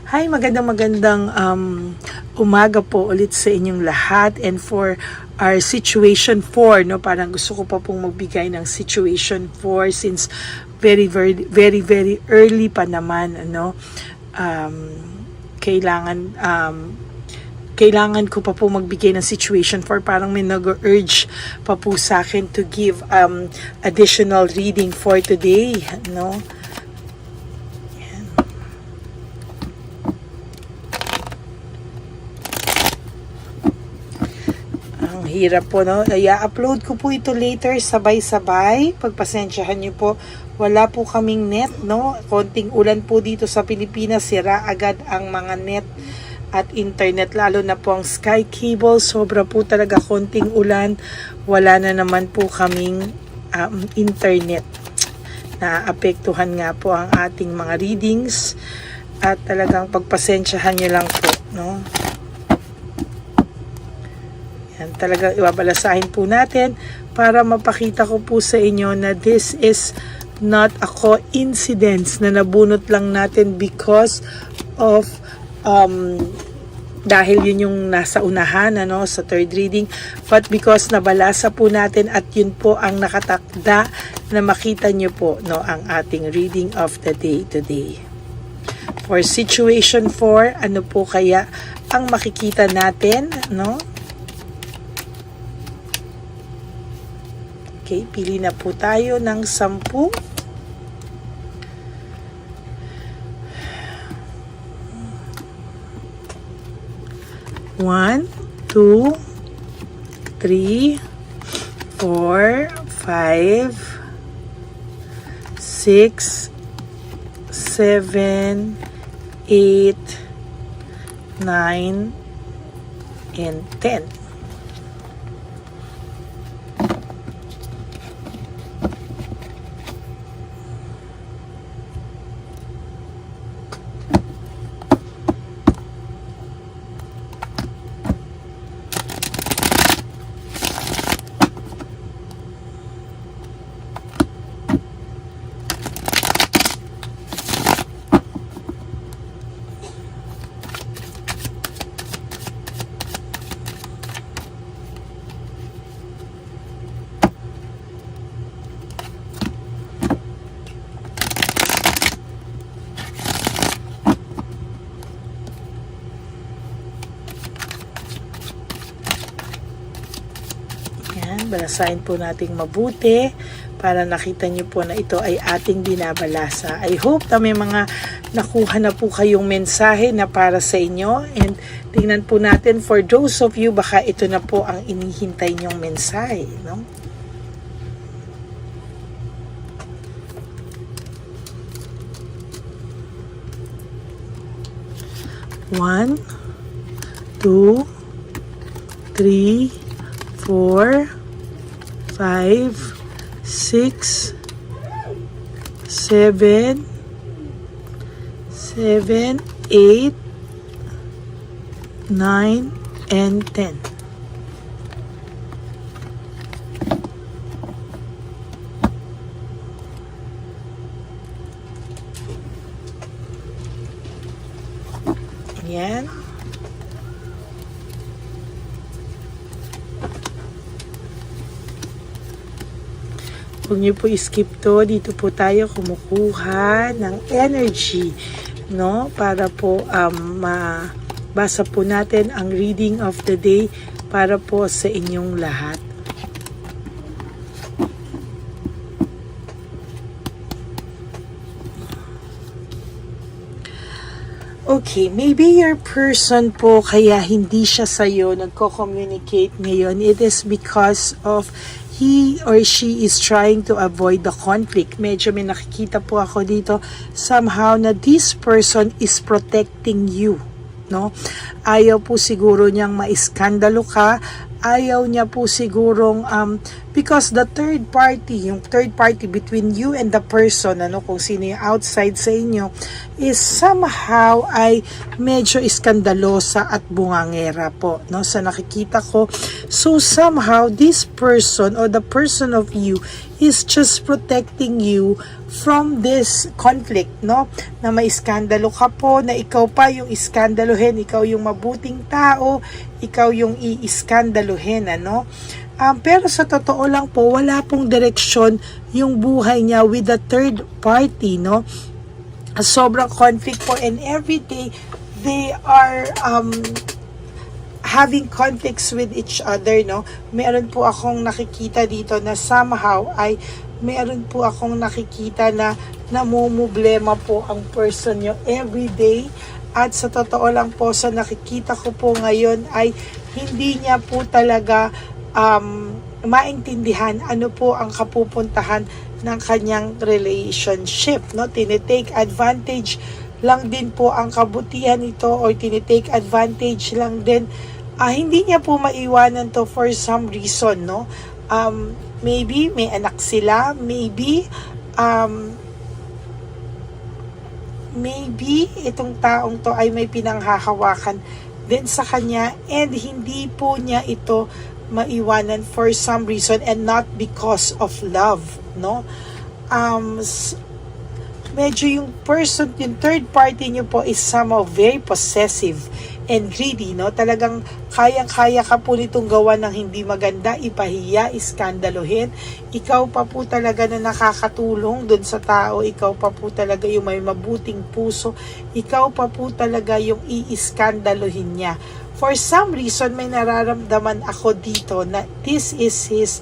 Hi, magandang umaga po ulit sa inyong lahat, and for our situation 4, no, parang gusto ko pa pong magbigay ng situation 4 since very early pa naman, ano. Kailangan kailangan ko pa po magbigay ng situation 4, parang may nag-urge pa po sa akin to give additional reading for today, no. Hirap po, no? I-upload ko po ito later sabay-sabay. Pagpasensyahan nyo po, wala po kaming net, no? Konting ulan po dito sa Pilipinas, sira agad ang mga net at internet, lalo na po ang Sky Cable. Sobra po talaga, konting ulan, wala na naman po kaming internet. Naapektuhan nga po ang ating mga readings at talagang pagpasensyahan nyo lang po, no? Yan, talagang ibabalasahin po natin para mapakita ko po sa inyo na this is not a coincidence na nabunot lang natin because of dahil yun yung nasa unahan, ano, sa third reading, but because nabalasa po natin at yun po ang nakatakda na makita nyo po, no, ang ating reading of the day today. For situation 4, ano po kaya ang makikita natin, no? Okay, pili na po tayo ng 10. 1, 2, 3, 4, 5, 6, 7, 8, 9, and 10. Balasahin po nating mabuti para nakita nyo po na ito ay ating binabalasa. I hope na may mga nakuha na po kayong mensahe na para sa inyo, and tingnan po natin for those of you, baka ito na po ang inihintay nyong mensahe, no? One, 2, 3, 4, 5, 6, 7, 8, 9, and 10. Yan. Huwag niyo po skip to. Dito po tayo kumukuha ng energy, no? Para po mabasa po natin ang reading of the day para po sa inyong lahat. Okay, maybe your person po kaya hindi siya sa'yo nagko-communicate ngayon. It is because of he or she is trying to avoid the conflict. Medyo may nakikita po ako dito somehow na this person is protecting you, no? Ayaw po siguro niyang maiskandalo ka, ayaw niya po sigurong because the third party between you and the person, kung sino yung outside sa inyo, is somehow ay medyo iskandalosa at bungangera po, sa nakikita ko. So somehow this person or the person of you is just protecting you from this conflict, na may iskandalo ka po, na ikaw pa yung iskandaluhin, ikaw yung mabuting tao, ikaw yung iiskandaluhin, pero sa totoo lang po, wala pong direksyon yung buhay niya with the third party, sobrang conflict po, and every day they are having conflicts with each other, Meron po akong nakikita dito na somehow ay meron po akong nakikita na namumblema po ang person nyo every day. At sa totoo lang po, sa nakikita ko po ngayon ay hindi niya po talaga maintindihan ano po ang kapupuntahan ng kanyang relationship, tinitake advantage lang din po ang kabutihan nito, or tinitake advantage lang din. Hindi niya po maiwanan to for some reason, maybe may anak sila, maybe itong taong to ay may pinanghahawakan din sa kanya, and hindi po niya ito maiwanan for some reason and not because of love, medyo yung third party niyo po is somehow very possessive and greedy, talagang kayang-kaya ka po nitong gawa ng hindi maganda, ipahiya, iskandaluhin. Ikaw pa po talaga na nakakatulong dun sa tao, ikaw pa po talaga yung may mabuting puso, ikaw pa po talaga yung iiskandaluhin niya. For some reason, may nararamdaman ako dito na this is his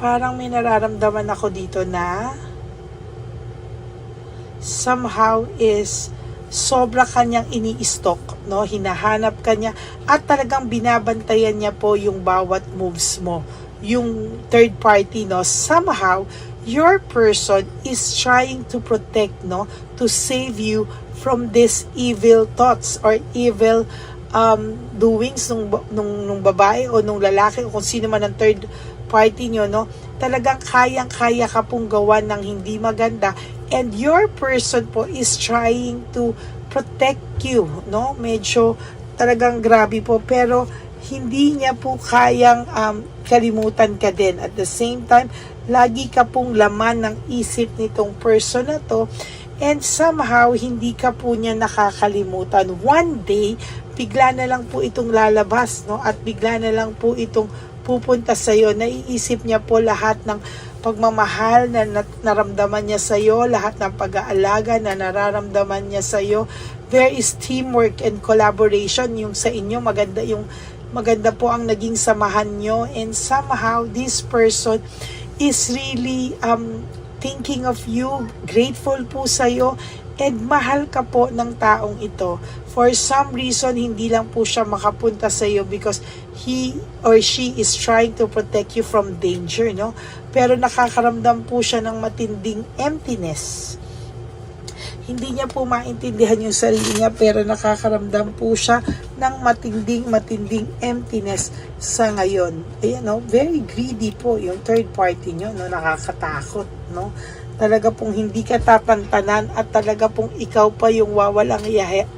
parang may nararamdaman ako dito na somehow is sobra kanyang ini-stalk, hinahanap kanya at talagang binabantayan niya po yung bawat moves mo, yung third party, somehow your person is trying to protect, to save you from these evil thoughts or evil doings nung babae o nung lalaki o kung sino man ang third party nyo, talagang kayang-kaya ka pong gawa ng hindi maganda, and your person po is trying to protect you, medyo talagang grabe po, pero hindi niya po kayang kalimutan ka din. At the same time, lagi ka pong laman ng isip nitong person na to, and somehow hindi ka po niya nakakalimutan. One day, bigla na lang po itong lalabas, at bigla na lang po itong pupunta sa iyo. Naiisip niya po lahat ng pagmamahal na naramdaman niya sa iyo, lahat ng pag-aalaga na nararamdaman niya sa iyo. There is teamwork and collaboration yung sa inyo. Maganda po ang naging samahan nyo, and somehow this person is really thinking of you, grateful po sa iyo, and mahal ka po ng taong ito. For some reason, hindi lang po siya makapunta sa iyo because he or she is trying to protect you from danger, Pero nakakaramdam po siya ng matinding emptiness. Hindi niya po maintindihan yung sarili niya, pero nakakaramdam po siya ng matinding emptiness sa ngayon. Ayan, very greedy po yung third party nyo, nakakatakot, Talaga pong hindi ka tatantanan at talaga pong ikaw pa yung wawalang hiyain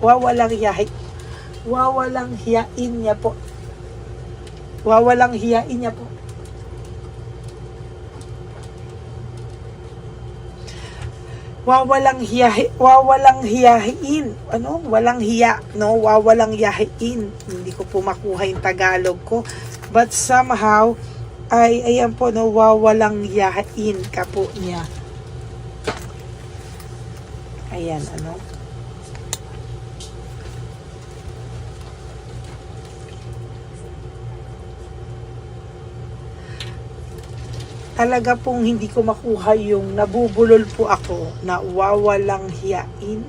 niya po. Wawalang hiyain niya po. Wawalang hiyain. Walang hiya, wawalang hiyain. Hindi ko po makuha yung Tagalog ko. But somehow, ayan po, wawalang hiyain ka po niya. Ayan, talaga pong hindi ko makuha yung nabubulol po ako na wawalang hiyain.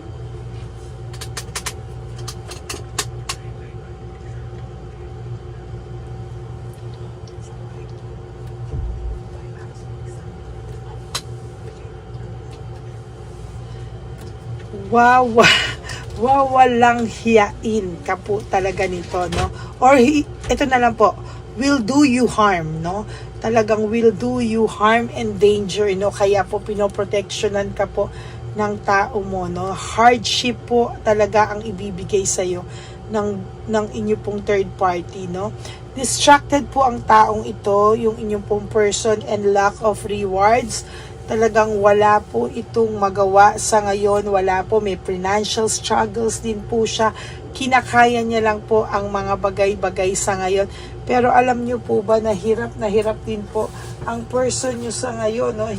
wawalang hiyain ka po talaga nito, no? Or ito na lang po, will do you harm, no? Talagang will do you harm and danger, no? Kaya po pinoprotectionan ka po ng tao mo, no? Hardship po talaga ang ibibigay sa iyo ng inyo pong third party, no? Distracted po ang taong ito, yung inyong pong person, and lack of rewards. Talagang wala po itong magawa sa ngayon, wala po, may financial struggles din po siya, kinakaya niya lang po ang mga bagay-bagay sa ngayon. Pero alam niyo po ba na hirap din po ang person niyo sa ngayon, no?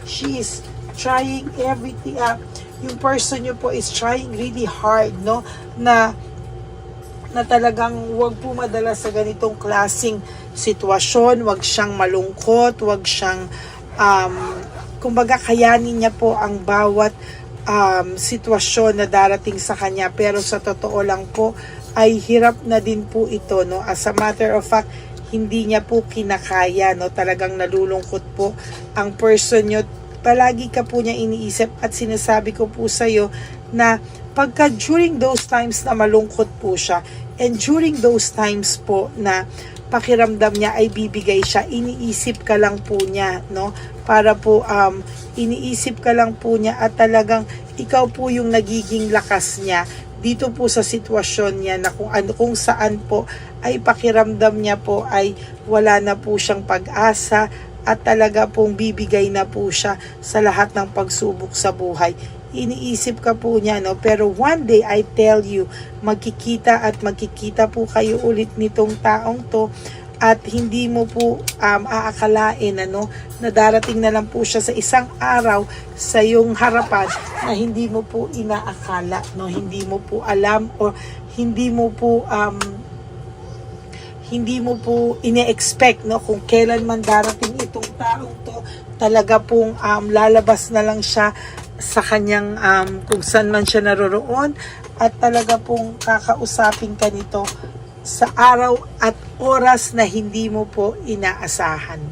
She is trying everything, yung person niyo po is trying really hard, no? Na talagang wag po madala sa ganitong klaseng sitwasyon, wag siyang malungkot, wag siyang kumbaga kayanin niya po ang bawat sitwasyon na darating sa kanya, pero sa totoo lang po ay hirap na din po ito, no? As a matter of fact, hindi niya po kinakaya, no? Talagang nalulungkot po ang person niyo. Palagi ka po niya iniisip, at sinasabi ko po sa iyo na pagka during those times na malungkot po siya, and during those times po na pakiramdam niya ay bibigay siya, iniisip ka lang po niya, no? Para po iniisip ka lang po niya, at talagang ikaw po yung nagiging lakas niya dito po sa sitwasyon niya, na kung saan po ay pakiramdam niya po ay wala na po siyang pag-asa, at talaga pong bibigay na po siya sa lahat ng pagsubok sa buhay. Iniisip ka po niya, no? Pero one day, I tell you, magkikita po kayo ulit nitong taong to, at hindi mo po aakalain, ano, na darating na lang po siya sa isang araw sa iyong harapan na hindi mo po inaakala, no? Hindi mo po alam, o hindi mo po ine-expect, no, kung kailan man darating itong taong to. Talaga pong lalabas na lang siya sa kanyang kung saan man siya naroroon, at talaga pong kakausapin ka nito sa araw at oras na hindi mo po inaasahan.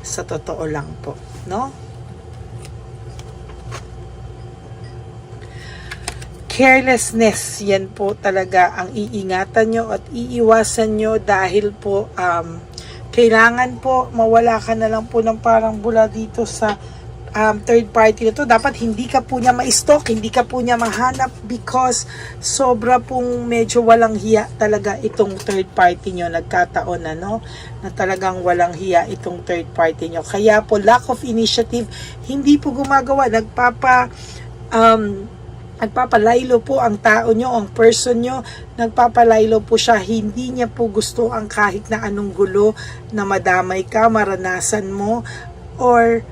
Sa totoo lang po, no? Carelessness, yan po talaga ang iingatan nyo at iiwasan nyo, dahil po kailangan po mawala ka na lang po ng parang bula dito sa third party na to. Dapat hindi ka po niya ma-stalk, hindi ka po niya mahanap, because sobra pong medyo walang hiya talaga itong third party nyo. Nagkataon na, no? Na talagang walang hiya itong third party nyo. Kaya po lack of initiative, hindi po gumagawa, nagpapalaylo po ang tao nyo, ang person nyo, nagpapalaylo po siya. Hindi niya po gusto ang kahit na anong gulo na madamay ka, maranasan mo, or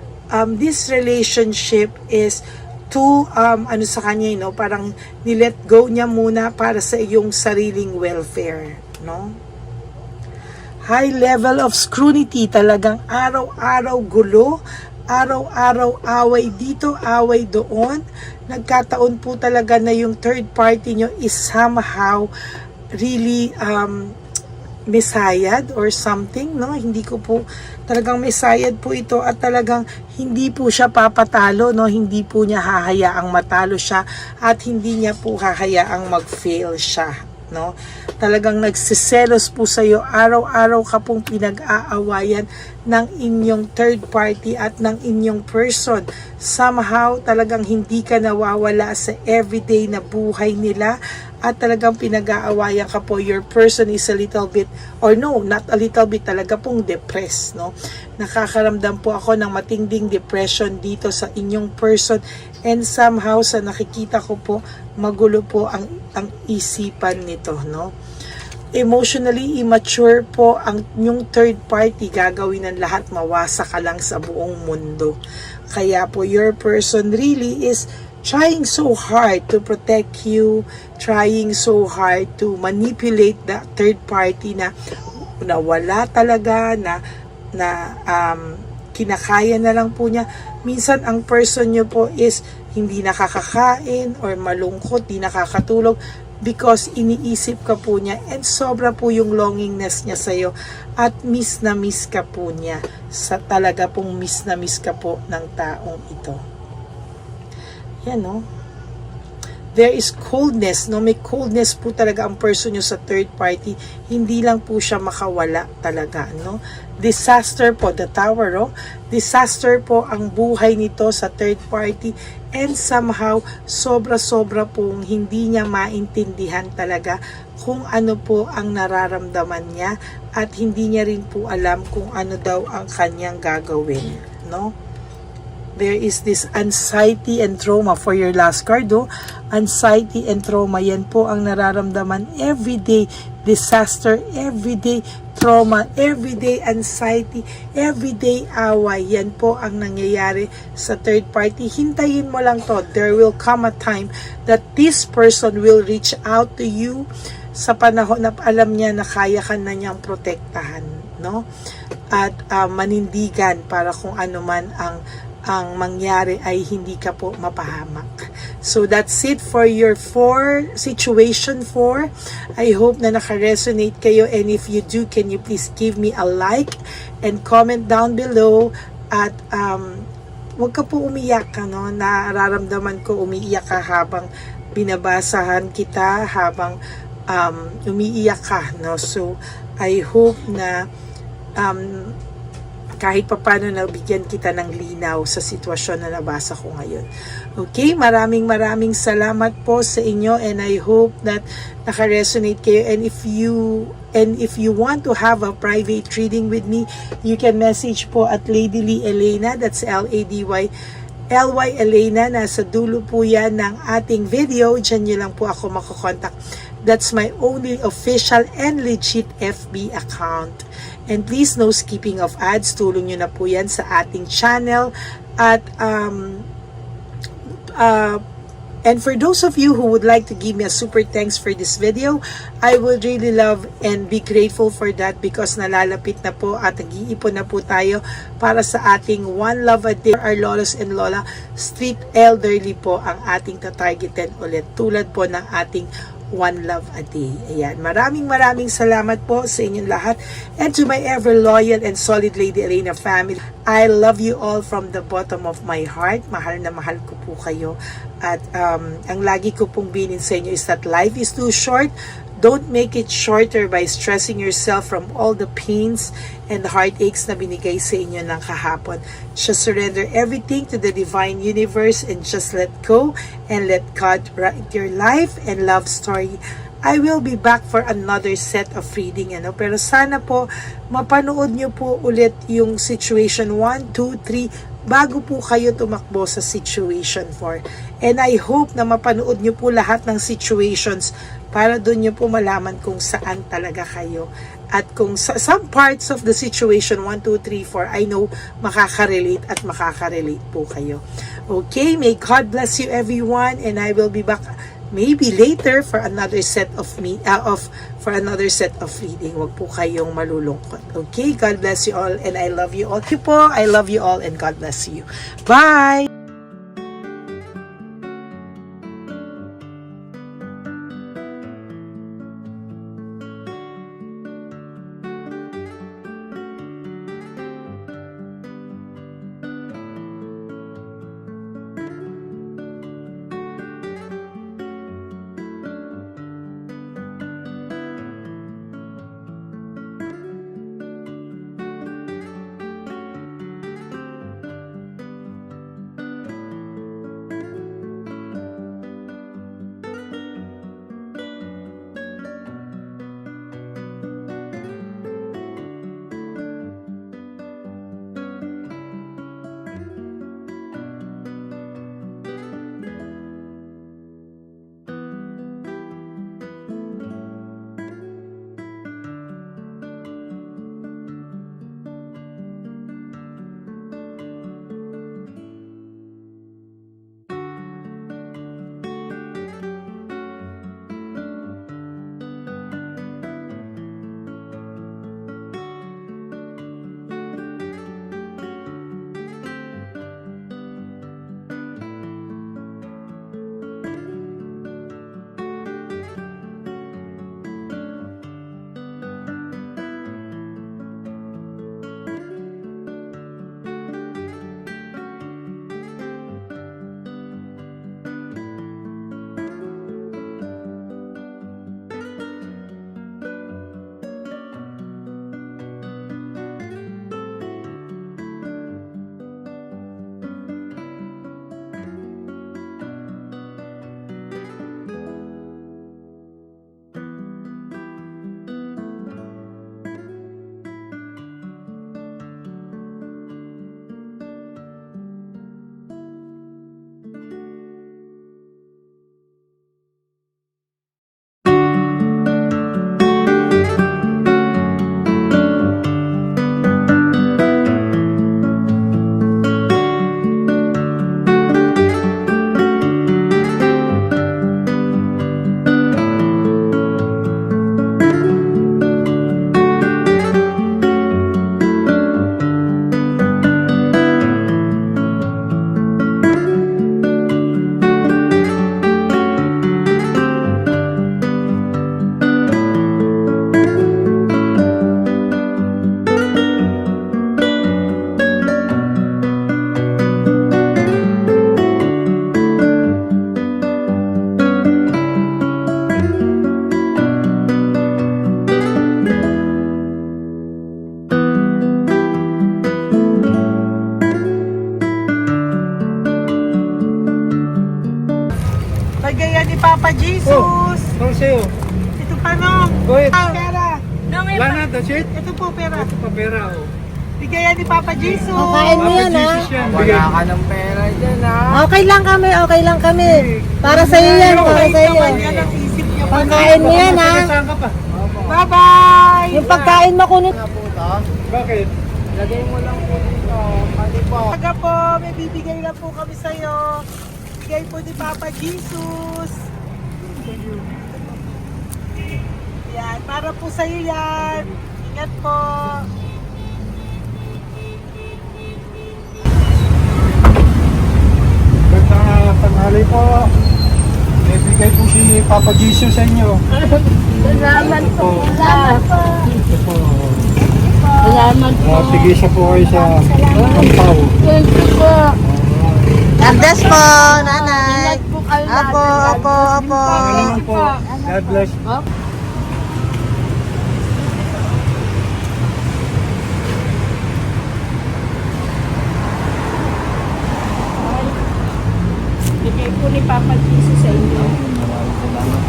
this relationship is too, sa kanya, no? Parang nilet go niya muna para sa iyong sariling welfare, no? High level of scrutiny, talagang araw-araw gulo, araw-araw away dito, away doon. Nagkataon po talaga na yung third party nyo is somehow really mesayad or something, no? Hindi ko po talagang mesayad po ito, at talagang hindi po siya papatalo, no? Hindi po niya hahayaang matalo siya, at hindi niya po hahayaang mag-fail siya, no? Talagang nagsiselos po sa iyo, araw-araw ka pong pinag-aawayan ng inyong third party at ng inyong person. Somehow talagang hindi ka nawawala sa everyday na buhay nila, at talagang pinag-aawayan ka po. Your person is a little bit, or no, not a little bit, talaga pong depressed, no? Nakakaramdam po ako ng matinding depression dito sa inyong person, and somehow sa nakikita ko po, magulo po ang isipan nito, no? Emotionally immature po ang yung third party, gagawin ng lahat, mawasa ka lang sa buong mundo. Kaya po your person really is trying so hard to protect you, trying so hard to manipulate the third party na wala talaga, na kinakaya na lang po niya. Minsan ang person nyo po is hindi nakakakain or malungkot, di nakakatulog, because iniisip ka po niya, and sobra po yung longingness niya sa'yo, at miss na miss ka po niya. Talaga pong miss na miss ka po ng taong ito. Yan, no? there is coldness, no? May coldness po talaga ang person nyo sa third party. Hindi lang po siya makawala talaga, no? Disaster po, the tower, oh. Disaster po ang buhay nito sa third party, and somehow, sobra-sobra pong hindi niya maintindihan talaga kung ano po ang nararamdaman niya, at hindi niya rin po alam kung ano daw ang kanyang gagawin, no? There is this anxiety and trauma for your last card, oh. Anxiety and trauma, yan po ang nararamdaman everyday. Disaster, everyday trauma, everyday anxiety, everyday away. Yan po ang nangyayari sa third party. Hintayin mo lang to. There will come a time that this person will reach out to you sa panahon na alam niya na kaya ka na niyang protektahan, no? At manindigan para kung ano man ang mangyari ay hindi ka po mapahamak. So that's it for your situation 4. I hope na naka-resonate kayo, and if you do, can you please give me a like and comment down below, at wag ka po umiyak, no? Nararamdaman ko umiiyak ka habang binabasahan kita, habang umiiyak ka, no? So I hope na kahit papano nabigyan kita ng linaw sa sitwasyon na nabasa ko ngayon. Okay, maraming salamat po sa inyo, and I hope that naka-resonate kayo. And if you want to have a private reading with me, you can message po at Lady Lee Elena, that's LADY LY Elena, nasa dulo po yan ng ating video. Diyan nyo lang po ako makokontak. That's my only official and legit FB account. And please, no skipping of ads. Tulong nyo na po yan sa ating channel. At and for those of you who would like to give me a super thanks for this video, I would really love and be grateful for that, because nalalapit na po at nag-iipon na po tayo para sa ating One Love a Day. Our lolos and lola, street elderly po ang ating tatargetin ulit, tulad po ng ating One Love a Day. Ayan. Maraming salamat po sa inyong lahat. And to my ever loyal and solid Lady Elena family, I love you all from the bottom of my heart. Mahal na mahal ko po kayo. At ang lagi ko pong binin sa inyo is that life is too short. Don't make it shorter by stressing yourself from all the pains and heartaches na binigay sa inyo ng kahapon. Just surrender everything to the divine universe and just let go and let God write your life and love story. I will be back for another set of reading, ano? Pero sana po mapanood nyo po ulit yung situation 1, 2, 3 bago po kayo tumakbo sa situation 4. And I hope na mapanood nyo po lahat ng situations para doon nyo po malaman kung saan talaga kayo. At kung some parts of the situation 1, 2, 3, 4, I know makaka-relate po kayo. Okay, may God bless you everyone, and I will be back maybe later for another set of reading. Wag po kayong malulungkot. Okay, God bless you all, and I love you all. I love you all, and God bless you. Bye! Bagayan ni Papa Jesus. Ito sa'yo. Ito pa no. Go ahead. Pera. Wala na, that's it. Ito po pera. Ito pa pera, oh. Bigayan ni Papa Jesus. Kain mo yan, ha? Jesus yan. Wala ka ng pera dyan, ha? Okay lang kami, okay lang kami. Para sa iyo yan, para sa iyo. Naman yan ang isip niyo. Pagkain mo yan, ha? Saan ka pa? Bye-bye. Yung pagkain makunit. Ano po ito? Bakit? Lagay mo lang po dito. Pati po. Taga po, may bibigay lang po kami sa'yo. Bigay po ni Papa Jesus. Yan, para po sa'yo yan. Ingat po. Ganda tanghali po. May bigay po si Papa Jesus sa inyo. Salamat po. Salamat po. Ito po. Salamat po. Sige siya po kayo sa Ampaw. Thank you po. God bless po, nanay. Apo, apo, apo. Salamat po. God bless. Bigay po ni Papa Jesus sa inyo. Salamat.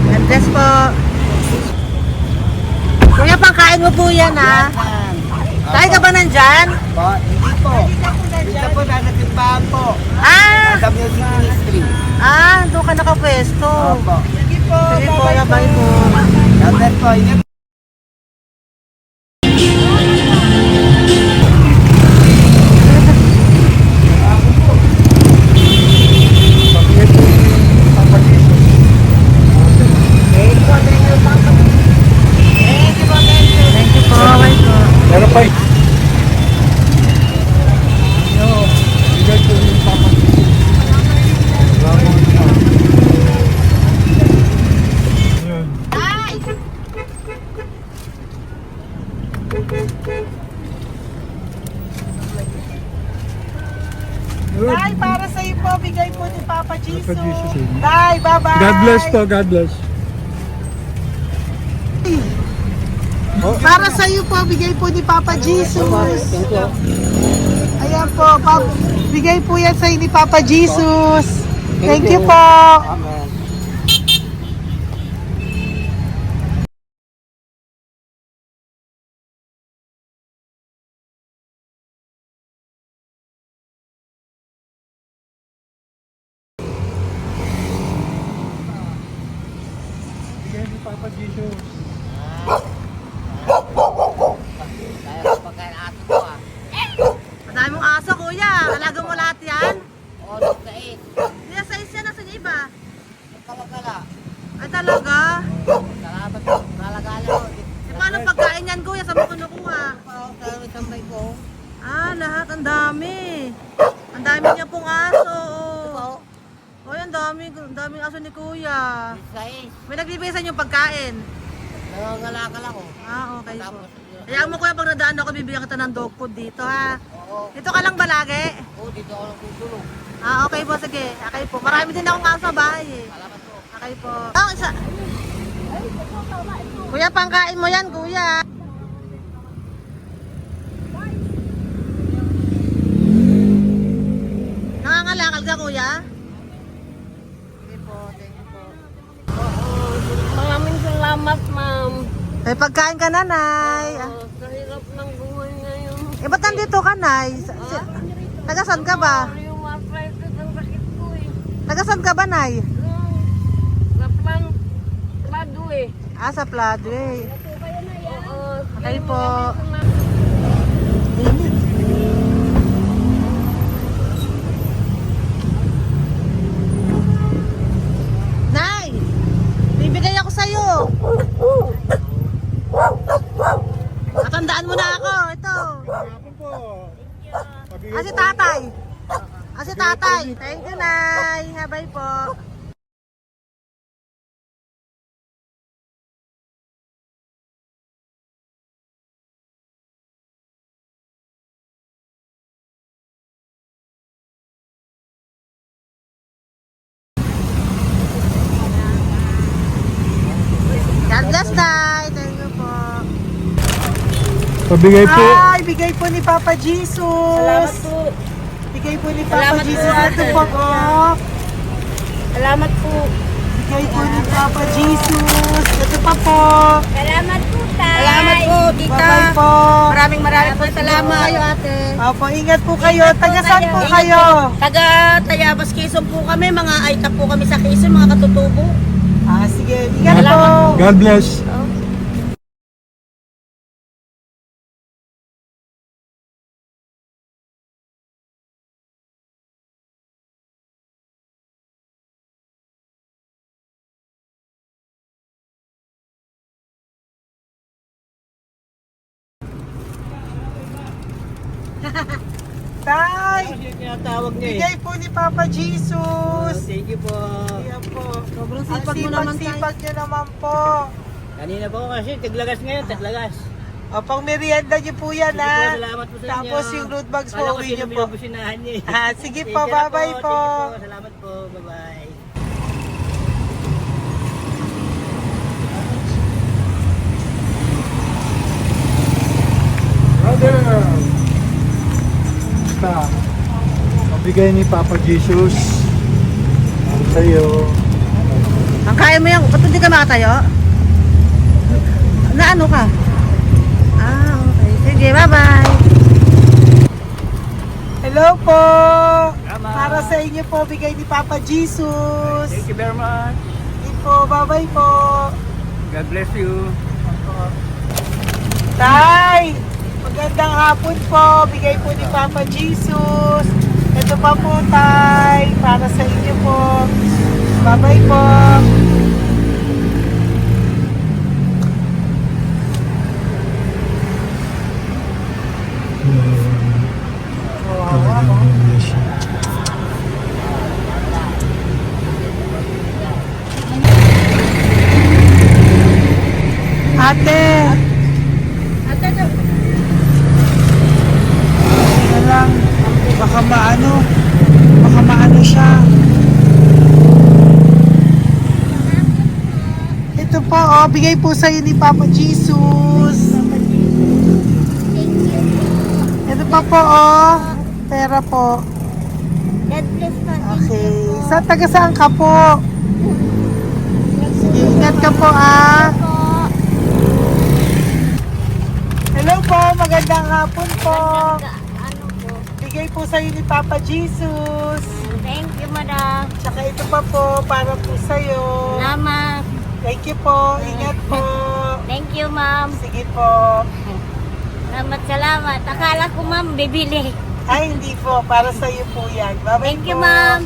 God bless po. Kuya, pangkain mo po yan, ha? Tayo ka ba nandyan? Po, hindi po. Dito po na nagtimpahan po. Ah! Sa Music Ministry. Doon ka nakapwesto. Opo. Sige po, Sige po, bye-bye bye po. God bless po. Ingat. Pabigay po ni Papa Jesus. Thank you po, bye po. Meron pa eh. Ano, bigay po ni Papa Jesus. Salamat po. Yun. Good. Day, para sa iyo po, bigay po ni Papa Jesus. Papa Jesus, eh. Day, bye-bye. God bless po, God bless. Para sa iyo po, bigay po ni Papa Jesus. Ayan po, bigay po yan sa ni Papa Jesus. Thank you po. Amen. Bigay ni Papa Jesus. Kaya ko pagkain ato ko, ha? Madami mong aso, kuya. Alaga mo lahat yan? Oras na eh. Hindi na size yan, nasa niya iba? Kalagala. Ay talaga? Salamat po. Kalagala ko. E paano pagkain yan, kuya? Saan mo kinukuha? Sa tambay ko. Lahat. Ang dami. Ang dami niya pong aso. Po. Oy, ang daming aso ni kuya. Sais. May nagbibigay sa inyo pagkain. Nangangalakal ako. Okay po. Tapos, Hayaan mo kuya, pag nadaan ako, bibigyan kita ng dog food dito, ha? oo. Dito ka lang ba lagi? Dito ako lang tutulog. Okay po, sige. Okay po. Marami din akong aso sa bahay, eh. Salamat po. Okay po. Isa. Kuya, pangkain mo yan, kuya. Nangangalakal ka, kuya? Sige po. Thank you po. Maraming salamat, ma'am. May pagkain ka, nanay. Sa hirap ng buhay ngayon. Ba't nandito ka, nay? Tagasan ka ba? Rheumatism ang sakit ko eh. Tagasan ka ba, nay? Sa plado eh. Sa Pladway. Oo. Okay po. Nay! Bibigay ako sa'yo. Natandaan mo na ako. Ito. Ako po. Pabigay Si po. tatay. Si tatay. Thank you, Nay. Habay po. God bless, Nay. Thank you po. Pabigay po. Ay, bigay po ni Papa Jesus. Salamat po. Bigay po ni Papa Salamat po, Jesus. Ito ate. po po. Salamat po. Bigay po ni Papa Jesus. Ito pa po. Salamat po, tay. Salamat po, tita. Bye-bye po. Maraming po salamat. Kayo, ate. Opo, ingat po kayo. Taga saan po Ingat kayo? po. Taga Tayabas, Quezon po kami. Mga aita po kami sa Quezon, mga katutubo. Sige. Ingat po. God bless. Tay, Tinatawag niya bigay po ni Papa Jesus. Thank you po. Ayan po. Sobrang Ang sipag mo naman, tay. sipag nyo naman po. Kanina po kasi taglagas ngayon, taglagas. O, pang merienda nyo po yan, Sige po, ha? salamat po sa inyo. Tapos yung road bags po, Kala ko uwi sino nyo po. binubusinahan niya eh. Sige Sige po, na bye-bye po. Sige po, salamat po. Bye-bye. Brother! Basta, mabigay ni Papa Jesus. Ang sa'yo. Ang kaya mo yan. Ba't hindi ka makatayo? Na ano ka? Okay. Sige, bye-bye. Hello po. Tama. Para sa inyo po, bigay ni Papa Jesus. Thank you very much. Sige po, bye-bye po. God bless you. Tay, magandang hapon po. Bigay po ni Papa Jesus. Ito pa po, Tay. Para sa inyo po. Bye-bye po. Ate. Ano lang, baka maano siya. Ito po, bigay po sa'yo ni Papa Jesus. Ito pa po, pera po. God bless po. Okay, taga saan ka po? Sige, ingat ka po, Hello po, magandang hapon po. Ano po? Bigay po sa'yo ni Papa Jesus. Thank you, madam. Tsaka ito pa po, para po sa'yo. Salamat. Thank you po, ingat po. Thank you, ma'am. Sige po. Salamat. Akala ko, ma'am, bibili. Ay, hindi po, para sa'yo po yan. Bye-bye Thank you, po. ma'am.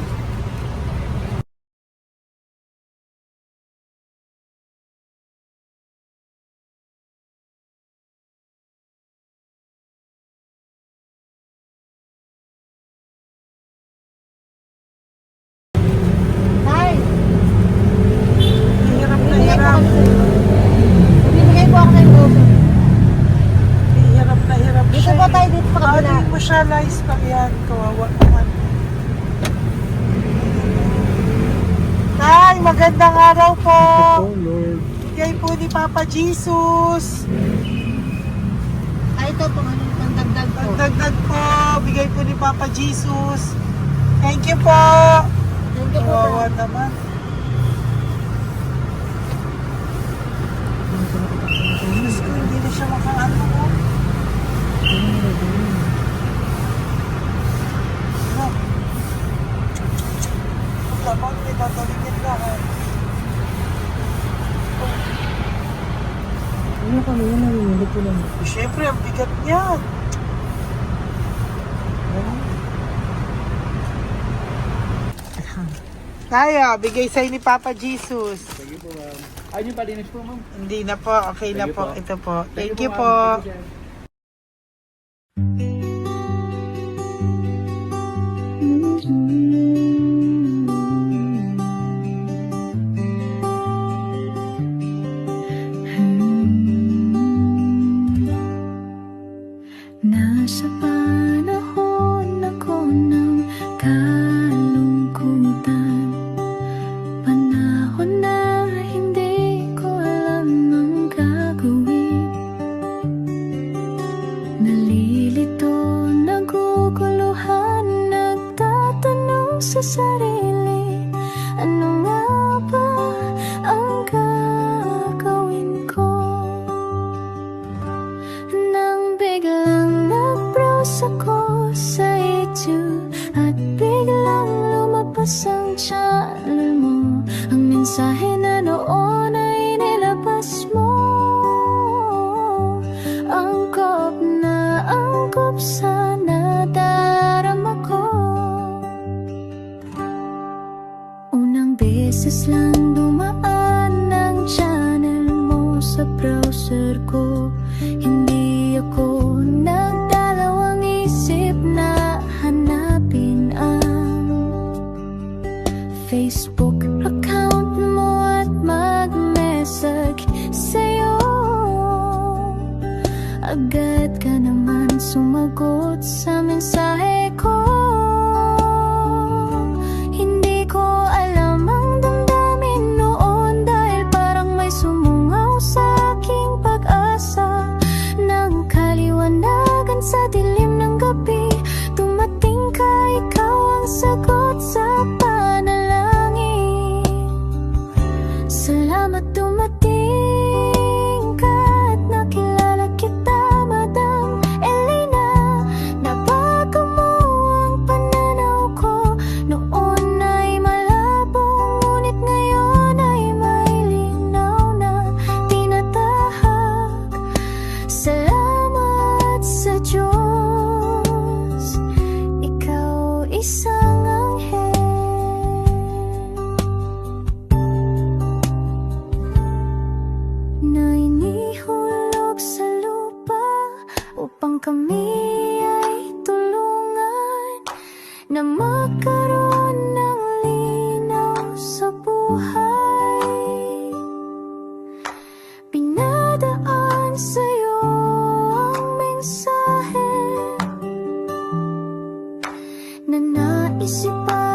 Hirap na hirap. Bibigay po ako ng buko. Hirap na hirap Dito siya. po tayo, dito pa kabila. Hindi mo siya lies pa yan. Kawawa naman. Tay, magandang araw po. Oh Lord. Bigay po ni Papa Jesus. Ay, ito po, ano, pangdagdag po. Dagdag po. Bigay po ni Papa Jesus. Thank you po. Thank you po. Kawawa naman. Diyos ko, hindi na siya makaano ko. Dapat may tataligin lahat. Ano kami yun, narinig ko lang. Siyempre, ang bigat niyan. Tayo, bigay sa'yo ni Papa Jesus. Thank you po, ma'am. Ayun yung palinis po, ma'am. Hindi na po, okay na Thank you po. po. Ito po. Thank you ma'am. po. Thank you, sir. Nasa panahon ako ng kalungkutan, panahon na hindi ko alam ang gagawin. Nalilito sa sarili, ano nga ba ang gagawin ko? Nang biglang nag-browse ako sa YouTube at biglang lumabas ang channel mo, ang mensahe na noon ay nilabas mo. Angkop sa nadarama ko. Unang beses lang dumaan ang channel mo sa browser ko. Hindi ako nagdalawang isip na hanapin ang Facebook account mo at mag-message sa'yo. Agad ka naman sumagot sa mensahe ko. Hindi ko alam ang damdamin noon, dahil parang may sumungaw sa aking pag-asa. Nang kaliwanagan sa dilim ng gabi, dumating ka, ikaw ang sagot sa panalangin. Salamat dumating ka at nakilala kita, Madam Elena. Nabago mo ang pananaw ko. Noon ay malabo, ngunit ngayon ay may linaw na tinatahak. Salamat sa Diyos, ikaw isang anghel na inihulog sa lupa upang kami ay tulungan na magkaroon ng linaw sa buhay. Pinadaan sa'yo ang mensahe na naisipan